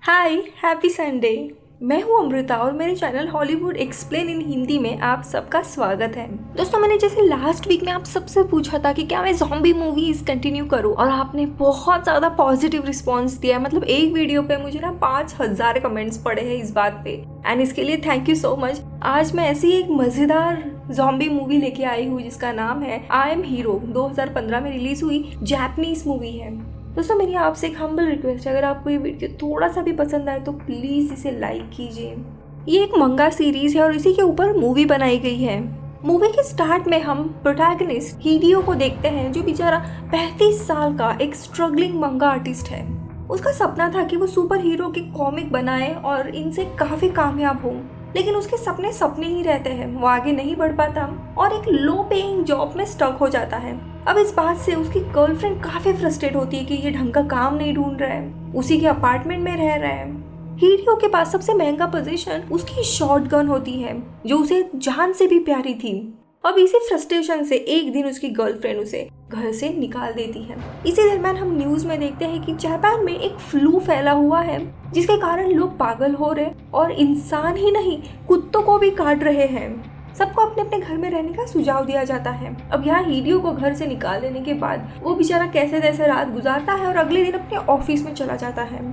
हाय, happy Sunday. मैं हूँ अमृता और मेरे channel Hollywood explain in Hindi में आप सबका स्वागत है। दोस्तों, मैंने जैसे लास्ट वीक में आप सबसे पूछा था कि क्या मैं ज़ॉम्बी मूवीज कंटिन्यू करूँ, और आपने बहुत ज़्यादा पॉजिटिव रिस्पांस दिया। मतलब एक वीडियो पे मुझे ना 5000 कमेंट्स पड़े हैं इस बात पे, एंड इसके लिए थैंक यू सो मच। आज मैं ऐसी एक मज़ेदार ज़ॉम्बी मूवी लेके आई हूँ जिसका नाम है आई एम हीरो। 2015 में रिलीज हुई जापानीज मूवी है। दोस्तों, मेरी आपसे एक हम्बल रिक्वेस्ट है, अगर आपको ये वीडियो थोड़ा सा भी पसंद आए तो प्लीज़ इसे लाइक कीजिए। ये एक मंगा सीरीज है और इसी के ऊपर मूवी बनाई गई है। मूवी के स्टार्ट में हम प्रोटैगनिस्ट हिडियो को देखते हैं, जो बेचारा 35 साल का एक स्ट्रगलिंग मंगा आर्टिस्ट है। उसका सपना था कि वो सुपर हीरो के कॉमिक बनाए और इनसे काफ़ी कामयाब हो, लेकिन उसके सपने सपने ही रहते हैं। वो आगे नहीं बढ़ पाता और एक लो पेइंग जॉब में स्टक हो जाता है। अब इस बात से उसकी गर्लफ्रेंड काफी फ्रस्ट्रेट होती है कि ये ढंग का काम नहीं ढूंढ रहा है, उसी के अपार्टमेंट में रह रहा है। हीडियो के पास सबसे महंगा पोजीशन उसकी शॉटगन होती है, जो उसे जान से भी प्यारी थी। अब इसी फ्रस्ट्रेशन से एक दिन उसकी गर्लफ्रेंड उसे घर से निकाल देती है। इसी दरम्यान हम न्यूज में देखते हैं कि जापान में एक फ्लू फैला हुआ है, जिसके कारण लोग पागल हो रहे और इंसान ही नहीं कुत्तों को भी काट रहे हैं। सबको अपने अपने घर में रहने का सुझाव दिया जाता है। अब यहाँ हिडियो को घर से निकाल देने के बाद वो बेचारा कैसे तैसे रात गुजारता है और अगले दिन अपने ऑफिस में चला जाता है।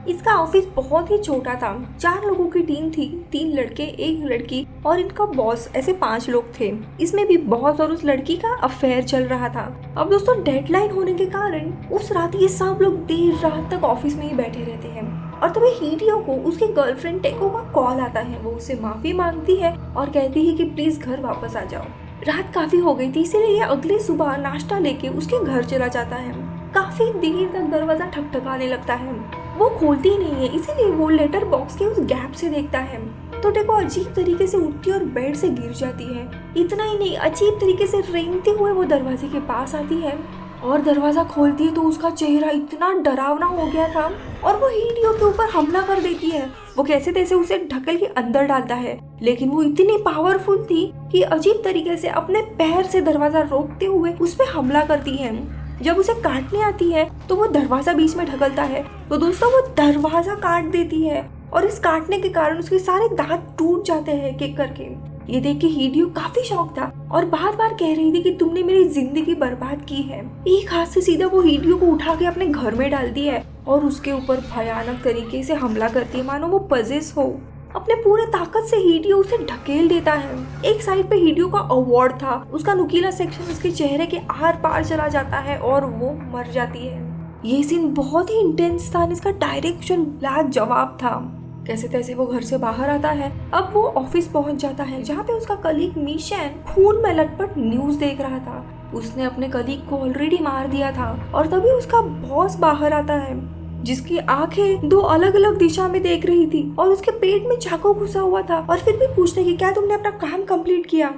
इसका ऑफिस बहुत ही छोटा था। 4 लोगों की टीम थी, 3 लड़के 1 लड़की और इनका बॉस, ऐसे 5 लोग थे। इसमें भी बॉस और उस लड़की का अफेयर चल रहा था। अब दोस्तों, डेडलाइन होने के कारण उस रात ये सब लोग देर रात तक ऑफिस में ही बैठे रहते हैं। और तभी हिडियो को उसकी गर्लफ्रेंड टेको का कॉल आता है। वो उससे माफी मांगती है और कहती है कि प्लीज घर वापस आ जाओ। रात काफी हो गई थी, इसीलिए ये अगली सुबह नाश्ता लेके उसके घर चला जाता है। काफी देर तक दरवाजा ठकठकाने लगता है, वो खोलती ही नहीं है, इसीलिए वो लेटर बॉक्स के उस गैप से देखता है तो टेको अजीब तरीके से उठती और बेड से गिर जाती है। इतना ही नहीं, अजीब तरीके से रेंगते हुए वो दरवाजे के पास आती है और दरवाजा खोलती है तो उसका चेहरा इतना डरावना हो गया था और वो हिडियो के ऊपर हमला कर देती है। वो कैसे तैसे उसे ढकेल के अंदर डालता है, लेकिन वो इतनी पावरफुल थी कि अजीब तरीके से अपने पैर से दरवाजा रोकते हुए उस पर हमला करती है। जब उसे काटने आती है तो वो दरवाजा बीच में ढकलता है तो दोस्तों वो दरवाजा काट देती है और इस काटने के कारण उसके सारे दांत टूट जाते हैं एक एक करके। ये देख के हिडियो काफी शॉक था और बार बार कह रही थी कि तुमने मेरी जिंदगी बर्बाद की है। एक हाथ से सीधा वो हिडियो को उठा के अपने घर में डालती है और उसके ऊपर भयानक तरीके से हमला करती है, मानो वो पजेस हो। अपने पूरे ताकत से हिडियो उसे ढकेल देता है। एक साइड पे हिडियो का अवार्ड था, उसका नुकीला सेक्शन उसके चेहरे के आर पार चला जाता है और वो मर जाती है। ये सीन बहुत ही इंटेंस था, इसका डायरेक्शन लाजवाब था। कैसे तैसे वो घर से बाहर आता है। अब वो ऑफिस पहुंच जाता है, जहाँ पे उसका कलीग मिशन खून में लटपट न्यूज देख रहा था। उसने अपने कलीग को ऑलरेडी मार दिया था और तभी उसका बॉस बाहर आता है, जिसकी आंखें 2 अलग अलग दिशा में देख रही थी और उसके पेट में चाकू घुसा हुआ था और फिर भी पूछते कि क्या तुमने अपना काम कंप्लीट किया।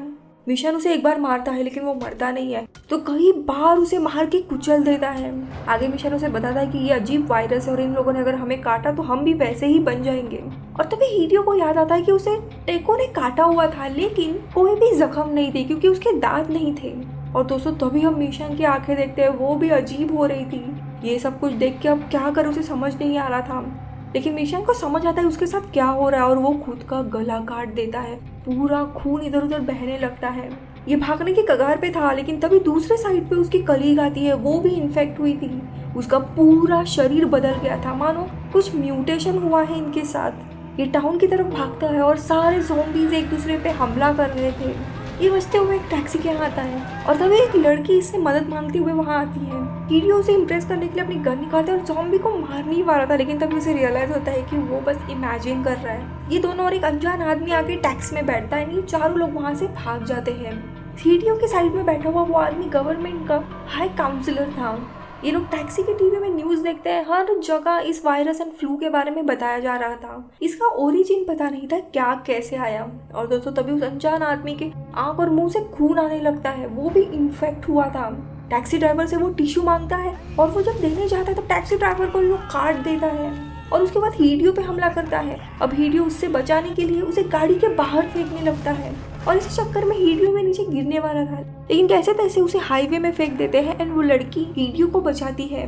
मिशन उसे एक बार मारता है लेकिन वो मरता नहीं है, तो कई बार उसे मार के कुचल देता है। आगे मिशन उसे बताता है कि ये अजीब वायरस है और इन लोगों ने अगर हमें काटा तो हम भी वैसे ही बन जाएंगे। और तभी हिडियो को याद आता है कि उसे टेको ने काटा हुआ था, लेकिन कोई भी जख्म नहीं थे क्योंकि उसके दांत नहीं थे। और दोस्तों, तभी हम मिशन की आंखें देखते हैं, वो भी अजीब हो रही थी। ये सब कुछ देख के अब क्या करे उसे समझ नहीं आ रहा था, लेकिन मिशन को समझ आता है उसके साथ क्या हो रहा है और वो खुद का गला काट देता है। पूरा खून इधर उधर बहने लगता है। ये भागने की कगार पे था, लेकिन तभी दूसरे साइड पे उसकी कलीग आती है, वो भी इन्फेक्ट हुई थी। उसका पूरा शरीर बदल गया था, मानो कुछ म्यूटेशन हुआ है इनके साथ। ये टाउन की तरफ भागता है और सारे ज़ॉम्बीज एक दूसरे पे हमला कर रहे थे। ये बचते हुए एक टैक्सी के यहाँ आता है और तभी एक लड़की इससे मदद मांगते हुए वहाँ आती है। हिडियो उसे इम्प्रेस करने के लिए अपनी गन निकालता है और ज़ॉम्बी को मार नहीं पा रहा था, लेकिन तभी उसे रियलाइज होता है कि वो बस इमेजिन कर रहा है। ये दोनों और एक अनजान आदमी आके टैक्सी में बैठता है, ये चारों लोग वहाँ से भाग जाते हैं। हिडियो के साइड में बैठा हुआ वो आदमी गवर्नमेंट का हाई काउंसिलर था। ये लोग टैक्सी के टीवी में न्यूज देखते हैं, हर जगह इस वायरस एंड फ्लू के बारे में बताया जा रहा था। इसका ओरिजिन पता नहीं था क्या कैसे आया। और दोस्तों, तभी उस अनजान आदमी के आंख और मुंह से खून आने लगता है, वो भी इन्फेक्ट हुआ था। टैक्सी ड्राइवर से वो टिश्यू मांगता है और वो जब देने जाता है तो टैक्सी ड्राइवर को वो काट देता है और उसके बाद हिडियो पे हमला करता है। अब हिडियो उससे बचाने के लिए उसे गाड़ी के बाहर फेंकने लगता है और इस चक्कर में हिडियो में नीचे गिरने वाला था, लेकिन कैसे तैसे उसे हाईवे में फेंक देते हैं एंड वो लड़की हिडियो को बचाती है।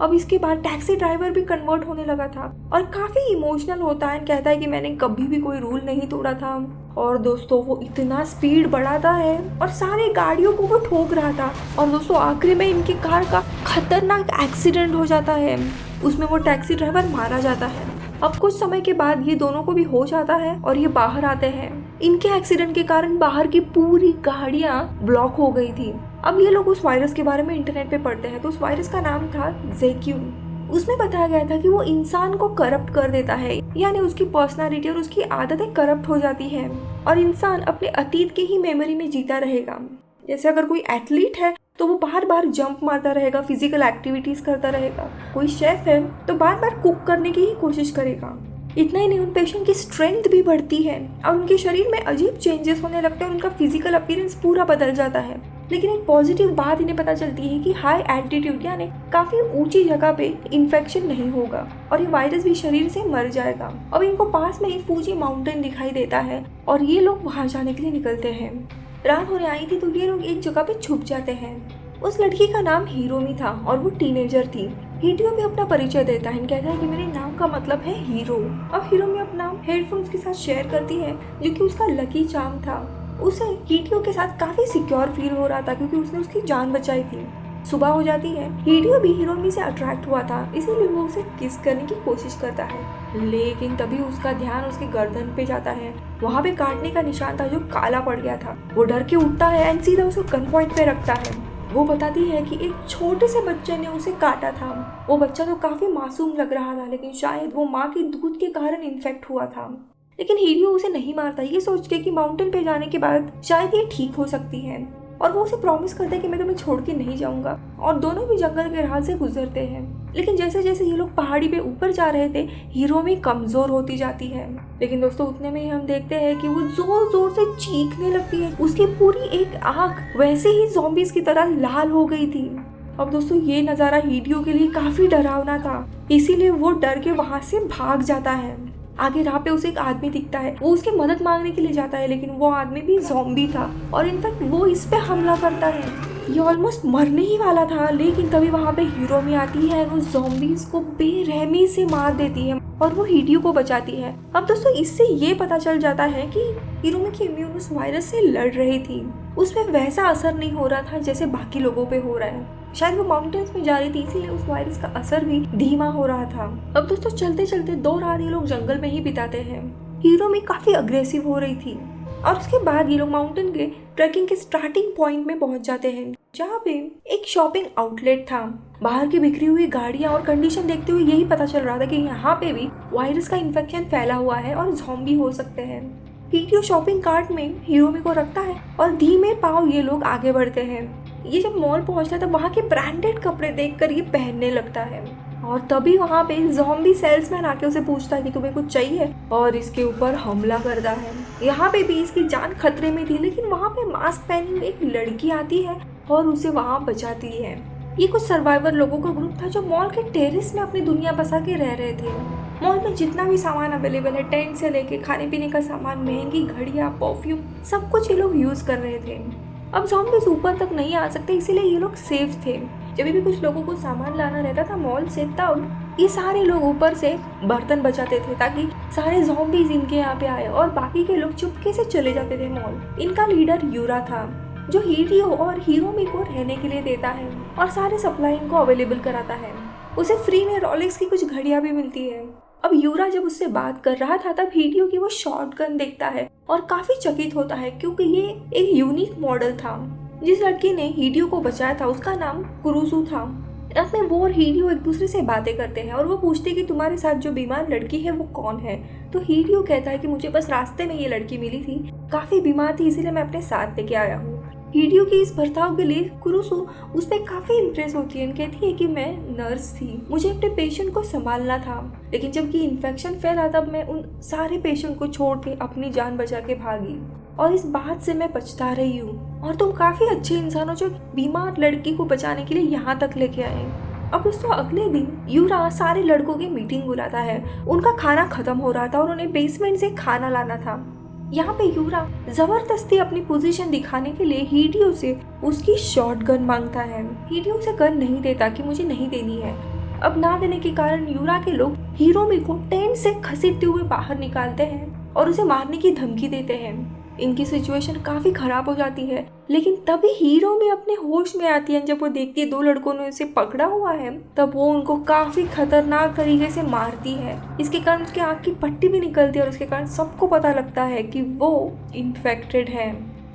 अब इसके बाद टैक्सी ड्राइवर भी कन्वर्ट होने लगा था और काफी इमोशनल होता है, कहता है कि मैंने कभी भी कोई रूल नहीं तोड़ा था। और दोस्तों वो इतना स्पीड बढ़ाता है और सारी गाड़ियों को वो ठोक रहा था। और दोस्तों आखिरी में इनकी कार का खतरनाक एक्सीडेंट हो जाता है, उसमें वो टैक्सी ड्राइवर मारा जाता है। अब कुछ समय के बाद ये दोनों को भी होश आता है और ये बाहर आते हैं। इनके एक्सीडेंट के कारण बाहर की पूरी गाड़ियां ब्लॉक हो गई थी। अब ये लोग उस वायरस के बारे में इंटरनेट पे पढ़ते हैं, तो उस वायरस का नाम था ज़ेक्यू। उसमें बताया गया था कि वो इंसान को करप्ट कर देता है, यानी उसकी पर्सनालिटी और उसकी आदतें करप्ट हो जाती है और इंसान अपने अतीत के ही मेमोरी में जीता रहेगा। जैसे अगर कोई एथलीट है तो वो बार बार जंप मारता रहेगा, फिजिकल एक्टिविटीज करता रहेगा। कोई शेफ है तो बार बार कुक करने की ही कोशिश करेगा। इतना ही नहीं, उन पेशेंट की स्ट्रेंथ भी बढ़ती है और उनके शरीर में अजीब चेंजेस होने लगते हैं, उनका फिजिकल अपीयरेंस पूरा बदल जाता है। लेकिन एक पॉजिटिव बात इन्हें पता चलती है कि हाई एल्टीट्यूड यानी काफी ऊंची जगह पे इन्फेक्शन नहीं होगा और ये वायरस भी शरीर से मर जाएगा। अब इनको पास में ही फूजी माउंटेन दिखाई देता है और ये लोग वहां जाने के लिए निकलते हैं। रात होने आई थी तो ये लोग एक जगह पे छुप जाते हैं। उस लड़की का नाम हिरोमी था और वो टीनेजर थी। हिडियो भी अपना परिचय देता है, कहता है कि मेरे नाम का मतलब है हीरो। अब हिरोमी अपना हेडफोन्स के साथ शेयर करती है जो कि उसका लकी चार्म था। उसे हिडियो के साथ काफी सिक्योर फील हो रहा था क्योंकि उसने उसकी जान बचाई थी। सुबह हो जाती है, हिडियो भी हिरोमी से अट्रैक्ट हुआ था, इसीलिए वो उसे किस करने की कोशिश करता है। लेकिन तभी उसका ध्यान उसके गर्दन पे जाता है। वहाँ पे काटने का निशान था जो काला पड़ गया था। वो डर के उठता है एंड सीधा उसे गन पॉइंट पे रखता है। वो बताती है कि एक छोटे से बच्चे ने उसे काटा था। वो बच्चा तो काफी मासूम लग रहा था, लेकिन शायद वो माँ के दूध के कारण इन्फेक्ट हुआ था। लेकिन हिडियो उसे नहीं मारता, ये सोच के कि माउंटेन पे जाने के बाद शायद ये ठीक हो सकती है। और वो उसे प्रॉमिस करता है कि मैं तुम्हें छोड़ के नहीं जाऊंगा। और दोनों भी जंगल के राह से गुजरते हैं। लेकिन जैसे जैसे ये लोग पहाड़ी पे ऊपर जा रहे थे, हिरोमी कमजोर होती जाती है। लेकिन दोस्तों उतने में ही हम देखते हैं कि वो जोर जोर से चीखने लगती है। उसकी पूरी एक आंख वैसे ही ज़ॉम्बीज की तरह लाल हो गई थी। अब दोस्तों ये नज़ारा हिडियो के लिए काफी डरावना था, इसीलिए वो डर के वहां से भाग जाता है। आगे राह पे उसे एक आदमी दिखता है, वो उसकी मदद मांगने के लिए जाता है, लेकिन वो आदमी भी ज़ॉम्बी था और इनफैक्ट वो इस पे हमला करता है। ये ऑलमोस्ट मरने ही वाला था, लेकिन तभी वहाँ पे हिरोमी आती है और उस ज़ॉम्बीज को बेरहमी से मार देती है और वो हिडियो को बचाती है। अब दोस्तों इससे ये पता चल जाता है कि हिरोमी की इम्यून उस वायरस से लड़ रही थी, उसमें वैसा असर नहीं हो रहा था जैसे बाकी लोगों पे हो रहा है। शायद वो माउंटेन्स में जा रही थी, इसीलिए उस वायरस का असर भी धीमा हो रहा था। अब दोस्तों चलते चलते 2 रात ये लोग जंगल में ही बिताते हैं। हिरोमी काफी अग्रेसिव हो रही थी और उसके बाद ये लोग माउंटेन के ट्रैकिंग के स्टार्टिंग पॉइंट में पहुंच जाते हैं, जहाँ पे एक शॉपिंग आउटलेट था। बाहर की बिखरी हुई गाड़ियां और कंडीशन देखते हुए यही पता चल रहा था कि यहाँ पे भी वायरस का इन्फेक्शन फैला हुआ है और ज़ॉम्बी हो सकते हैं। हिडियो शॉपिंग कार्ट में हिरोमी को रखता है और धीमे पांव ये लोग आगे बढ़ते हैं। ये जब मॉल पहुंचता है तो वहाँ के ब्रांडेड कपड़े देखकर ये पहनने लगता है और तभी वहाँ पे ज़ॉम्बी सेल्समैन आके उसे पूछता है कि तुम्हें कुछ चाहिए और इसके ऊपर हमला करता है। यहाँ पे भी इसकी जान खतरे में थी, लेकिन वहाँ पे मास्क पहनी हुई एक लड़की आती है और उसे वहाँ बचाती है। ये कुछ सर्वाइवर लोगों का ग्रुप था जो मॉल के टेरेस में अपनी दुनिया बसा के रह रहे थे। मॉल में जितना भी सामान अवेलेबल है, टेंट से लेके खाने पीने का सामान, महंगी घड़ियाँ, परफ्यूम, सब कुछ ये लोग यूज कर रहे थे। अब ज़ॉम्बीज़ ऊपर तक नहीं आ सकते, इसीलिए ये लोग सेफ थे। जब भी कुछ लोगों को सामान लाना रहता था मॉल से, तब ये सारे लोग ऊपर से बर्तन बचाते थे ताकि सारे ज़ॉम्बीज़ इनके यहाँ पे आए और बाकी के लोग चुपके से चले जाते थे मॉल। इनका लीडर यूरा था जो हिडियो और हिरोमी को रहने के लिए देता है और सारे सप्लाई इनको अवेलेबल कराता है। उसे फ्री में रोलेक्स की कुछ घड़ियां भी मिलती है। अब यूरा जब उससे बात कर रहा था तब हिडियो की वो शॉटगन देखता है और काफी चकित होता है क्योंकि ये एक यूनिक मॉडल था। जिस लड़की ने हिडियो को बचाया था उसका नाम कुरुसु था। रात में वो और हिडियो एक दूसरे से बातें करते हैं और वो पूछते हैं कि तुम्हारे साथ जो बीमार लड़की है वो कौन है। तो हिडियो कहता है कि मुझे बस रास्ते में ये लड़की मिली थी, काफी बीमार थी, इसीलिए मैं अपने साथ लेके आया हूँ। हिडियो के इस बर्ताव के लिए कुरुसु उस पर काफी इम्प्रेस होती है। कहती है कि मैं नर्स थी, मुझे अपने पेशेंट को संभालना था, लेकिन जब ये इन्फेक्शन फैला तब मैं उन सारे पेशेंट को छोड़ के अपनी जान बचा के भागी और इस बात से मैं पछता रही हूँ। और तुम काफी अच्छे इंसान हो जो बीमार लड़की को बचाने के लिए यहाँ तक लेके आए। अब दोस्तों अगले दिन यूरा सारे लड़कों की मीटिंग बुलाता है। उनका खाना खत्म हो रहा था और उन्हें बेसमेंट से खाना लाना था। यहाँ पे यूरा जबरदस्ती अपनी पोजीशन दिखाने के लिए हिडियो से उसकी शॉटगन मांगता है। हिडियो उसे गन नहीं देता कि मुझे नहीं देनी है। अब ना देने के कारण यूरा के लोग हिरोमी को टेंट से घसीटते हुए बाहर निकालते हैं और उसे मारने की धमकी देते हैं। इनकी सिचुएशन काफी खराब हो जाती है, लेकिन तभी हिरोमी अपने होश में आती है। जब वो देखती है 2 लड़कों ने उसे पकड़ा हुआ है, तब वो उनको काफी खतरनाक तरीके से मारती है। इसके कारण उसके आँख की पट्टी भी निकलती है और इसके कारण सबको पता लगता है कि वो इन्फेक्टेड है।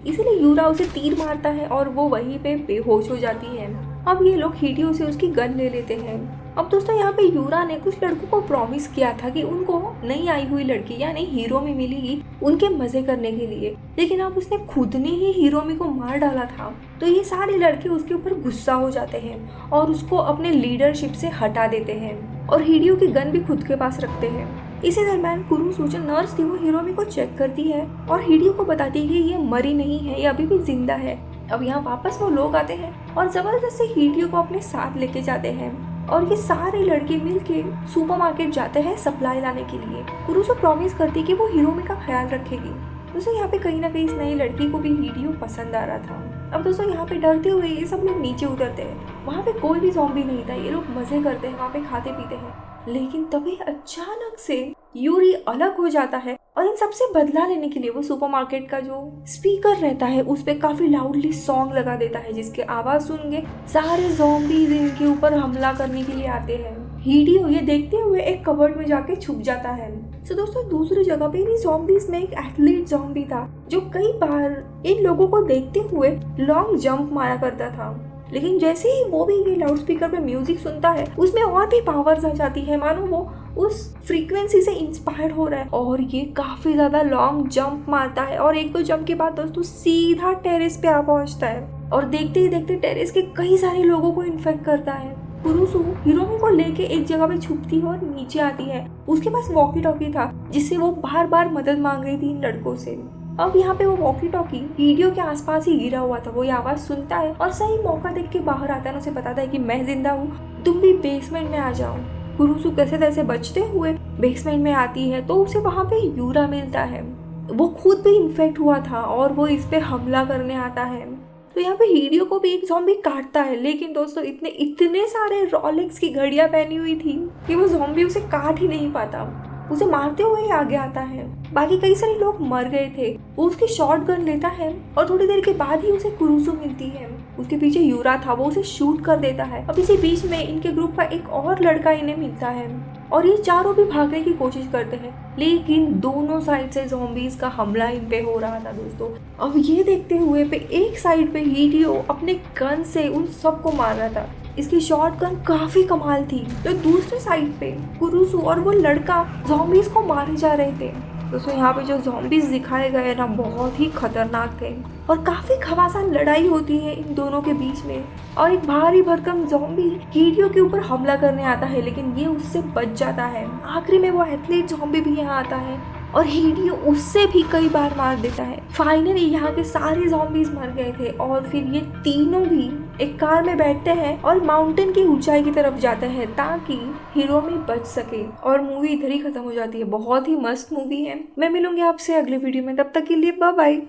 इसीलिए यूरा उसे तीर मारता है और वो वहीं पे बेहोश हो जाती है। अब ये लोग हिडियो से उसकी गन ले लेते हैं। अब दोस्तों यहाँ पे यूरा ने कुछ लड़कों को प्रॉमिस किया था कि उनको नई आई हुई लड़की यानी हिरोमी मिलेगी उनके मजे करने के लिए, लेकिन अब उसने खुद ने ही हिरोमी को मार डाला था। तो ये सारे लड़के उसके ऊपर गुस्सा हो जाते हैं और उसको अपने लीडरशिप से हटा देते हैं और हिडियो की गन भी खुद के पास रखते हैं। इसी दरम्यान कुरुसु जो नर्स थी वो हिरोमी को चेक करती है और हिडियो को बताती है कि ये मरी नहीं है, ये अभी भी जिंदा है। अब यहाँ वापस वो लोग आते हैं और जबरदस्ती हिडियो को अपने साथ लेके जाते हैं और ये सारे लड़के मिलके सुपरमार्केट जाते हैं सप्लाई लाने के लिए। कुरुसु प्रॉमिस करती है कि वो हिरोमी का ख्याल रखेगी। दोस्तों यहाँ पे कहीं ना कहीं इस नई लड़की को भी हिडियो पसंद आ रहा था। अब दोस्तों यहाँ पे डरते हुए ये सब लोग नीचे उतरते हैं। वहाँ पे कोई भी ज़ॉम्बी नहीं था, ये लोग मजे करते हैं, वहाँ पे खाते पीते हैं। लेकिन तभी अचानक से यूरी अलग हो जाता है और इन सबसे बदला लेने के लिए वो सुपरमार्केट का जो स्पीकर रहता है उस पे काफी लाउडली सॉन्ग लगा देता है, जिसके आवाज सुन के सारे ज़ॉम्बीज इनके ऊपर हमला करने के लिए आते हैं। हिडियो ये देखते हुए एक कबर्ड में जाके छुप जाता है। तो दोस्तों दूसरी जगह पे इन ज़ॉम्बीज में एक एथलीट ज़ॉम्बी था जो कई बार इन लोगों को देखते हुए लॉन्ग जंप मारा करता था। लेकिन जैसे ही वो भी ये लाउड स्पीकर पे म्यूजिक सुनता है उसमें और भी पावर्स आ जाती है, मानो वो उस फ्रीक्वेंसी से इंस्पायर्ड हो रहा है और ये काफी ज्यादा लॉन्ग जंप मारता है और 1-2 जंप के बाद दोस्तों सीधा टेरेस पे आ पहुंचता है और देखते ही देखते टेरेस के कई सारे लोगों को इन्फेक्ट करता है। कुरुसु हिरोमी को लेके एक जगह पे छुपती है और नीचे आती है। उसके पास वॉकी टॉकी था जिससे वो बार बार मदद मांग रही थी इन लड़कों से। अब यहाँ पे वो वॉकी टॉकी हिडियो के आसपास ही गिरा हुआ था। वो ये आवाज सुनता है और सही मौका देख के बाहर आता है। उसे बताता है कि मैं जिंदा हूँ, तुम भी बेसमेंट में आ जाओ। कुरुसु कैसे तैसे बचते हुए बेसमेंट में आती है तो उसे वहाँ पे यूरा मिलता है। वो खुद भी इन्फेक्ट हुआ था और वो इस पे हमला करने आता है। तो यहाँ पे हिडियो को भी एक ज़ॉम्बी काटता है, लेकिन दोस्तों इतने सारे रॉलेक्स की घड़ियां पहनी हुई थी कि वो ज़ॉम्बी उसे काट ही नहीं पाता, उसे मारते हुए ही आगे आता है। बाकी कई सारे लोग मर गए थे। वो उसकी शॉट गन लेता है और थोड़ी देर के बाद ही उसे कुरुसु मिलती है। उसके पीछे यूरा था, वो उसे शूट कर देता है। अब इसी बीच में इनके ग्रुप का एक और लड़का इन्हें मिलता है और ये चारों भी भागने की कोशिश करते हैं, लेकिन दोनों साइड से ज़ॉम्बीज का हमला इन पे हो रहा था दोस्तों। अब ये देखते हुए पे एक साइड पे हिडियो अपने गन से उन सबको मार रहा था। इसकी शॉट गन काफी कमाल थी। तो दूसरे साइड पे कुरुसु और वो लड़का ज़ॉम्बीज को मारे जा रहे थे। दोस्तों यहाँ पे जो ज़ॉम्बीज दिखाए गए ना बहुत ही खतरनाक थे और काफी घमासान लड़ाई होती है इन दोनों के बीच में और एक भारी भरकम ज़ॉम्बी हिडियो के ऊपर हमला करने आता है, लेकिन ये उससे बच जाता है। आखिरी में वो एथलीट ज़ॉम्बी भी यहाँ आता है और हिडियो उससे भी कई बार मार देता है। फाइनली यहाँ के सारे ज़ॉम्बीज मर गए थे और फिर ये तीनों भी एक कार में बैठते हैं और माउंटेन की ऊंचाई की तरफ जाते हैं ताकि हिरोमी बच सके और मूवी इधर ही खत्म हो जाती है। बहुत ही मस्त मूवी है। मैं मिलूंगी आपसे अगले वीडियो में, तब तक के लिए बाय बाय।